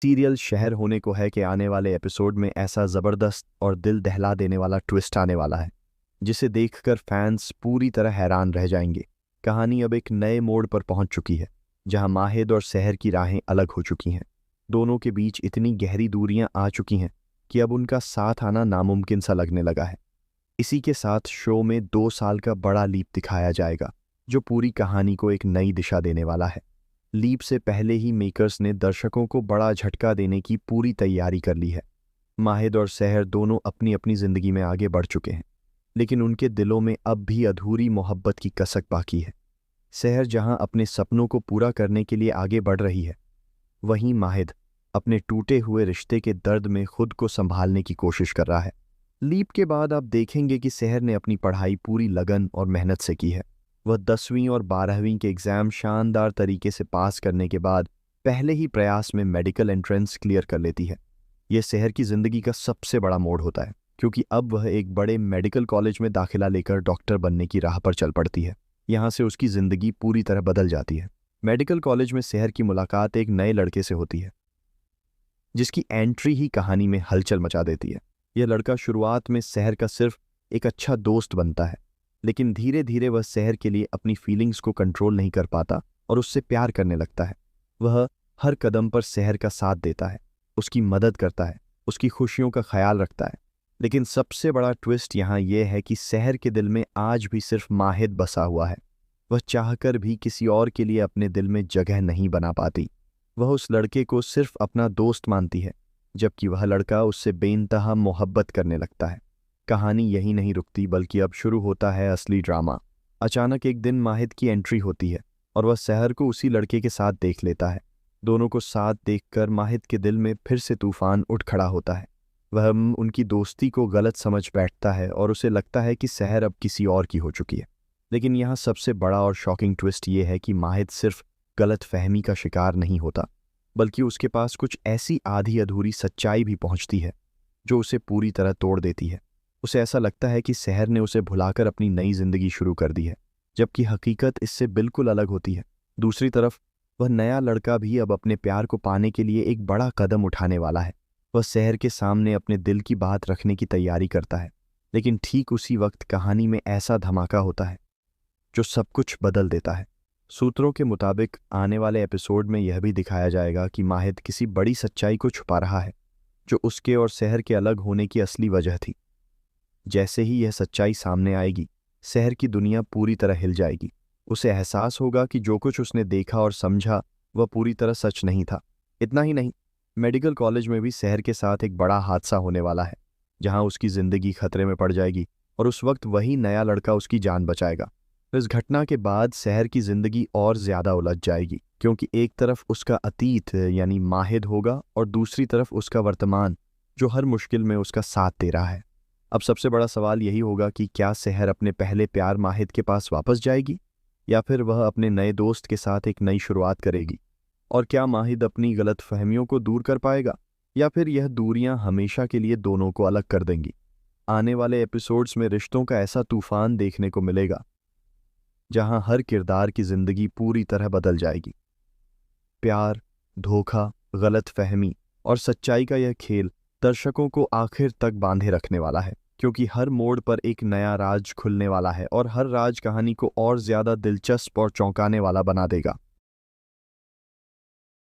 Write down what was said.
Serial शहर होने को है कि आने वाले एपिसोड में ऐसा ज़बरदस्त और दिल दहला देने वाला ट्विस्ट आने वाला है जिसे देखकर फैंस पूरी तरह हैरान रह जाएंगे। कहानी अब एक नए मोड़ पर पहुंच चुकी है जहां माहिद और शहर की राहें अलग हो चुकी हैं। दोनों के बीच इतनी गहरी दूरियां आ चुकी हैं कि अब उनका साथ आना नामुमकिन सा लगने लगा है। इसी के साथ शो में 2 साल का बड़ा लीप दिखाया जाएगा जो पूरी कहानी को एक नई दिशा देने वाला है। लीप से पहले ही मेकर्स ने दर्शकों को बड़ा झटका देने की पूरी तैयारी कर ली है। माहिद और सहर दोनों अपनी अपनी जिंदगी में आगे बढ़ चुके हैं, लेकिन उनके दिलों में अब भी अधूरी मोहब्बत की कसक बाकी है। सहर जहां अपने सपनों को पूरा करने के लिए आगे बढ़ रही है, वहीं माहिद अपने टूटे हुए रिश्ते के दर्द में खुद को संभालने की कोशिश कर रहा है। लीप के बाद आप देखेंगे कि सहर ने अपनी पढ़ाई पूरी लगन और मेहनत से की है। वह 10वीं और 12वीं के एग्ज़ाम शानदार तरीके से पास करने के बाद पहले ही प्रयास में मेडिकल एंट्रेंस क्लियर कर लेती है। यह शहर की ज़िंदगी का सबसे बड़ा मोड़ होता है, क्योंकि अब वह एक बड़े मेडिकल कॉलेज में दाखिला लेकर डॉक्टर बनने की राह पर चल पड़ती है। यहाँ से उसकी ज़िंदगी पूरी तरह बदल जाती है। मेडिकल कॉलेज में शहर की मुलाकात एक नए लड़के से होती है जिसकी एंट्री ही कहानी में हलचल मचा देती है। यह लड़का शुरुआत में शहर का सिर्फ एक अच्छा दोस्त बनता है, लेकिन धीरे धीरे वह शहर के लिए अपनी फीलिंग्स को कंट्रोल नहीं कर पाता और उससे प्यार करने लगता है। वह हर कदम पर शहर का साथ देता है, उसकी मदद करता है, उसकी खुशियों का ख्याल रखता है। लेकिन सबसे बड़ा ट्विस्ट यहाँ यह है कि शहर के दिल में आज भी सिर्फ माहिद बसा हुआ है। वह चाहकर भी किसी और के लिए अपने दिल में जगह नहीं बना पाती। वह उस लड़के को सिर्फ अपना दोस्त मानती है, जबकि वह लड़का उससे बेइंतहा मोहब्बत करने लगता है। कहानी यही नहीं रुकती, बल्कि अब शुरू होता है असली ड्रामा। अचानक एक दिन माहिद की एंट्री होती है और वह शहर को उसी लड़के के साथ देख लेता है। दोनों को साथ देखकर माहिद के दिल में फिर से तूफान उठ खड़ा होता है। वह उनकी दोस्ती को गलत समझ बैठता है और उसे लगता है कि शहर अब किसी और की हो चुकी है। लेकिन यहाँ सबसे बड़ा और शॉकिंग ट्विस्ट ये है कि माहिद सिर्फ गलत फहमी का शिकार नहीं होता, बल्कि उसके पास कुछ ऐसी आधी अधूरी सच्चाई भी पहुंचती है जो उसे पूरी तरह तोड़ देती है। उसे ऐसा लगता है कि शहर ने उसे भुलाकर अपनी नई जिंदगी शुरू कर दी है, जबकि हकीकत इससे बिल्कुल अलग होती है। दूसरी तरफ वह नया लड़का भी अब अपने प्यार को पाने के लिए एक बड़ा कदम उठाने वाला है। वह शहर के सामने अपने दिल की बात रखने की तैयारी करता है, लेकिन ठीक उसी वक्त कहानी में ऐसा धमाका होता है जो सब कुछ बदल देता है। सूत्रों के मुताबिक आने वाले एपिसोड में यह भी दिखाया जाएगा कि माहिद किसी बड़ी सच्चाई को छुपा रहा है जो उसके और शहर के अलग होने की असली वजह थी। जैसे ही यह सच्चाई सामने आएगी, शहर की दुनिया पूरी तरह हिल जाएगी। उसे एहसास होगा कि जो कुछ उसने देखा और समझा वह पूरी तरह सच नहीं था। इतना ही नहीं, मेडिकल कॉलेज में भी शहर के साथ एक बड़ा हादसा होने वाला है जहां उसकी ज़िंदगी खतरे में पड़ जाएगी और उस वक्त वही नया लड़का उसकी जान बचाएगा। इस घटना के बाद शहर की ज़िंदगी और ज़्यादा उलझ जाएगी, क्योंकि एक तरफ उसका अतीत यानी माहिद होगा और दूसरी तरफ उसका वर्तमान जो हर मुश्किल में उसका साथ दे रहा है। अब सबसे बड़ा सवाल यही होगा कि क्या शहर अपने पहले प्यार माहिद के पास वापस जाएगी, या फिर वह अपने नए दोस्त के साथ एक नई शुरुआत करेगी। और क्या माहिद अपनी गलतफहमियों को दूर कर पाएगा, या फिर यह दूरियां हमेशा के लिए दोनों को अलग कर देंगी। आने वाले एपिसोड्स में रिश्तों का ऐसा तूफान देखने को मिलेगा जहां हर किरदार की जिंदगी पूरी तरह बदल जाएगी। प्यार, धोखा, गलतफहमी और सच्चाई का यह खेल दर्शकों को आखिर तक बांधे रखने वाला है, क्योंकि हर मोड़ पर एक नया राज खुलने वाला है और हर राज कहानी को और ज्यादा दिलचस्प और चौंकाने वाला बना देगा।